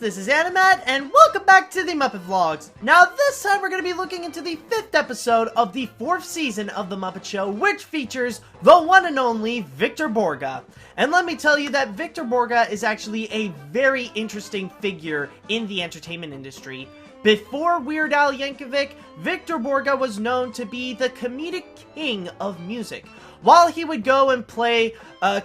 this is Animat, and welcome back to the Muppet Vlogs. Now this time we're going to be looking into the 5th episode of the 4th season of The Muppet Show, which features the one and only Victor Borge. And let me tell you that Victor Borge is actually a very interesting figure in the entertainment industry. Before Weird Al Yankovic, Victor Borge was known to be the comedic king of music. While he would go and play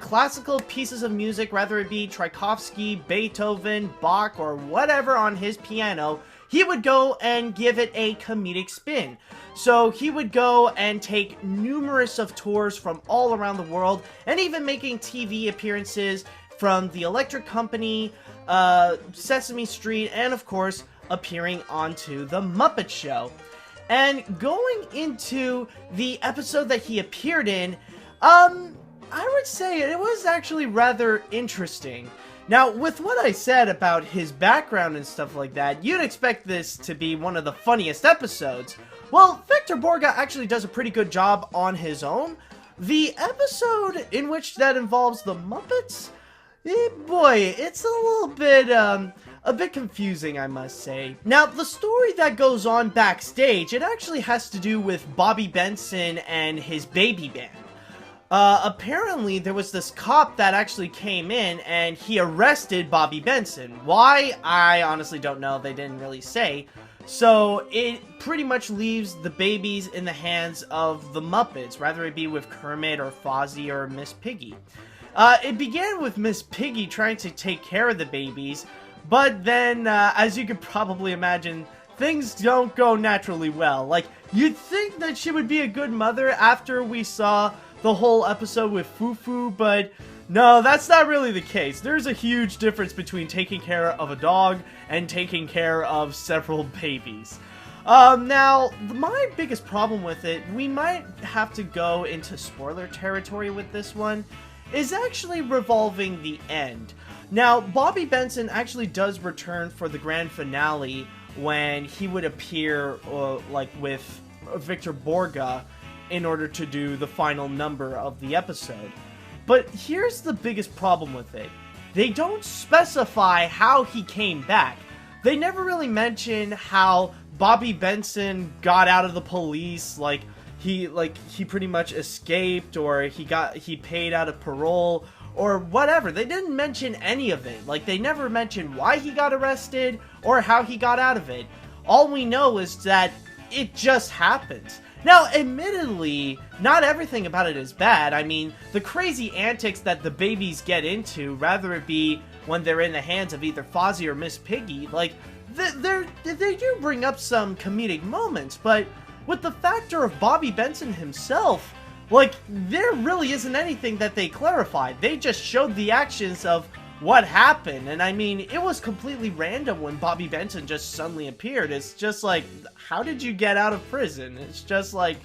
classical pieces of music, whether it be Tchaikovsky, Beethoven, Bach, or whatever on his piano, he would go and give it a comedic spin. So he would go and take numerous of tours from all around the world, and even making TV appearances from the Electric Company, Sesame Street, and of course, appearing onto The Muppet Show. And going into the episode that he appeared in, I would say it was actually rather interesting. Now, with what I said about his background and stuff like that, you'd expect this to be one of the funniest episodes. Well, Victor Borge actually does a pretty good job on his own. The episode in which that involves the Muppets, boy, it's a bit confusing, I must say. Now, the story that goes on backstage, it actually has to do with Bobby Benson and his baby band. Apparently, there was this cop that actually came in and he arrested Bobby Benson. Why? I honestly don't know. They didn't really say. So, it pretty much leaves the babies in the hands of the Muppets, whether it be with Kermit or Fozzie or Miss Piggy. It began with Miss Piggy trying to take care of the babies, but then, as you could probably imagine, things don't go naturally well. Like, you'd think that she would be a good mother after we saw the whole episode with Fufu, but no, that's not really the case. There's a huge difference between taking care of a dog and taking care of several babies. Now, my biggest problem with it, we might have to go into spoiler territory with this one, is actually revolving the end. Now, Bobby Benson actually does return for the grand finale when he would appear, like, with Victor Borge in order to do the final number of the episode. But here's the biggest problem with it. They don't specify how he came back. They never really mention how Bobby Benson got out of the police, he pretty much escaped, or he paid out of parole, or whatever. They didn't mention any of it. Like, they never mentioned why he got arrested or how he got out of it. All we know is that it just happens. Now, admittedly, not everything about it is bad. I mean, the crazy antics that the babies get into, rather it be when they're in the hands of either Fozzie or Miss Piggy, like, they do bring up some comedic moments, but with the factor of Bobby Benson himself, like, there really isn't anything that they clarified. They just showed the actions of what happened, and I mean, it was completely random when Bobby Benson just suddenly appeared. It's just like, how did you get out of prison? It's just like,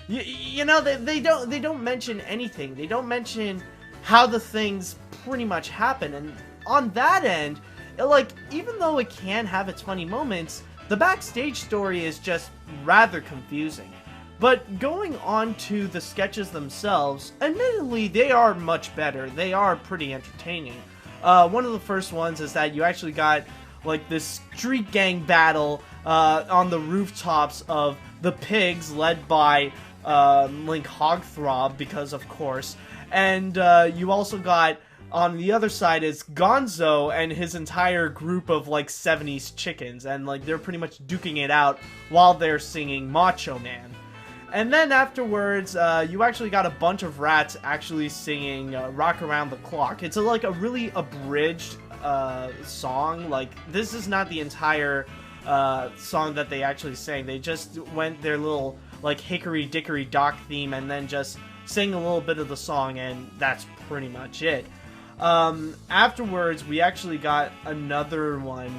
you know, they don't mention anything. They don't mention how the things pretty much happen, and on that end, like, even though it can have its funny moments, the backstage story is just rather confusing. But going on to the sketches themselves, admittedly, they are much better. They are pretty entertaining. One of the first ones is that you actually got, like, this street gang battle on the rooftops of the pigs, led by Link Hogthrob, because of course. And you also got, on the other side, is Gonzo and his entire group of, like, 70s chickens. And, like, they're pretty much duking it out while they're singing Macho Man. And then afterwards, you actually got a bunch of rats actually singing Rock Around the Clock. It's like a really abridged song. Like, this is not the entire song that they actually sang. They just went their little, like, Hickory Dickory Dock theme and then just sang a little bit of the song, and that's pretty much it. Afterwards, we actually got another one.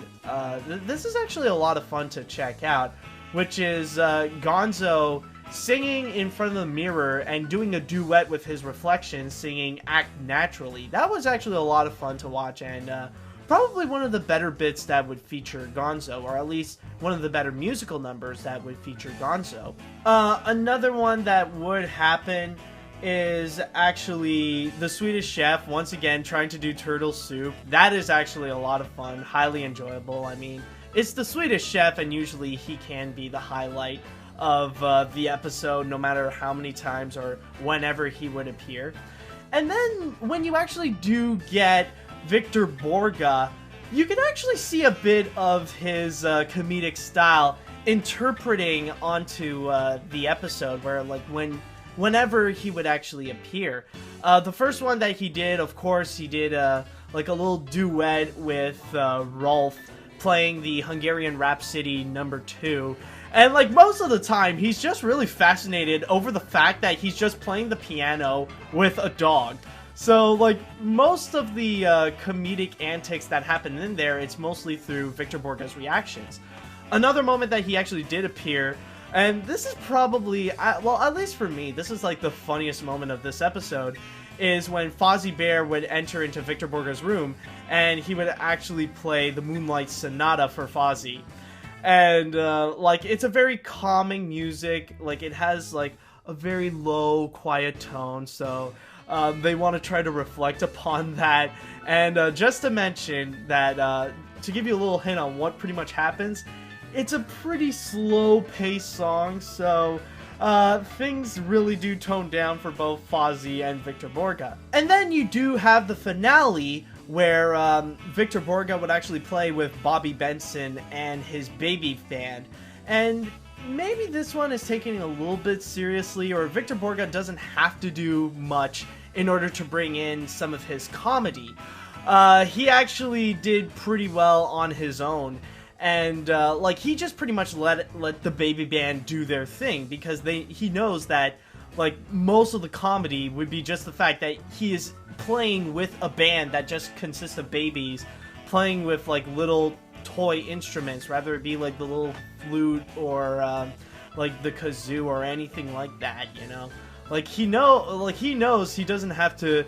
This is actually a lot of fun to check out, which is Gonzo singing in front of the mirror and doing a duet with his reflection, singing Act Naturally. That was actually a lot of fun to watch, and probably one of the better bits that would feature Gonzo, or at least one of the better musical numbers that would feature Gonzo. Another one that would happen is actually the Swedish chef once again trying to do turtle soup. That is actually a lot of fun, highly enjoyable. I mean, it's the Swedish chef, and usually he can be the highlight of the episode, no matter how many times or whenever he would appear. And then when you actually do get Victor Borge, you can actually see a bit of his comedic style interpreting onto the episode, where like whenever he would actually appear. The first one that he did, of course, he did like a little duet with Rolf, playing the Hungarian Rhapsody #2. And like most of the time, he's just really fascinated over the fact that he's just playing the piano with a dog. So like most of the comedic antics that happen in there, it's mostly through Victor Borge's reactions. Another moment that he actually did appear, and this is probably, well, at least for me, this is like the funniest moment of this episode, is when Fozzie Bear would enter into Victor Borge's room, and he would actually play the Moonlight Sonata for Fozzie. And, like, it's a very calming music, like, it has, like, a very low, quiet tone, so, they want to try to reflect upon that. And, just to mention that, to give you a little hint on what pretty much happens, it's a pretty slow-paced song, so things really do tone down for both Fozzie and Victor Borge. And then you do have the finale, where Victor Borge would actually play with Bobby Benson and his baby band. And maybe this one is taking it a little bit seriously, or Victor Borge doesn't have to do much in order to bring in some of his comedy. He actually did pretty well on his own. And like he just pretty much let the baby band do their thing, because he knows that like most of the comedy would be just the fact that he is playing with a band that just consists of babies playing with like little toy instruments, rather it be like the little flute or like the kazoo or anything like that, you know. Like he knows he doesn't have to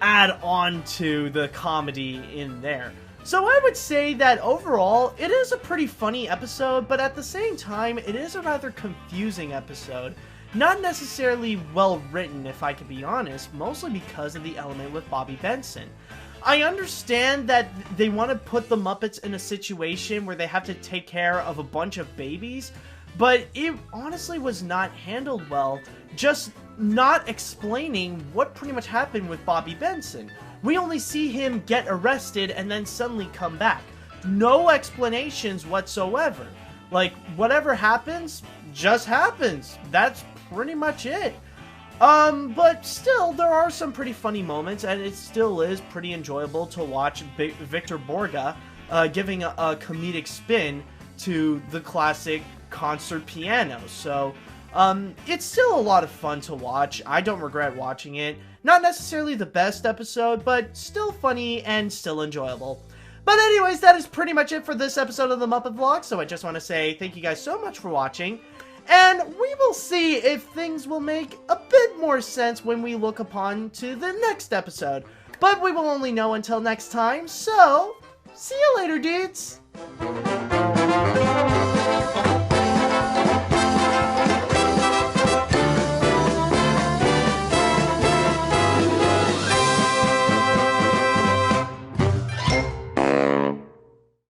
add on to the comedy in there. So I would say that overall, it is a pretty funny episode, but at the same time, it is a rather confusing episode. Not necessarily well written, if I could be honest, mostly because of the element with Bobby Benson. I understand that they want to put the Muppets in a situation where they have to take care of a bunch of babies, but it honestly was not handled well, just not explaining what pretty much happened with Bobby Benson. We only see him get arrested and then suddenly come back. No explanations whatsoever. Like, whatever happens, just happens. That's pretty much it. But still, there are some pretty funny moments, and it still is pretty enjoyable to watch Victor Borge giving a comedic spin to the classic concert piano. So, it's still a lot of fun to watch. I don't regret watching it. Not necessarily the best episode, but still funny and still enjoyable. But anyways, that is pretty much it for this episode of the Muppet Vlog, so I just want to say thank you guys so much for watching, and we will see if things will make a bit more sense when we look upon to the next episode. But we will only know until next time, so see you later, dudes!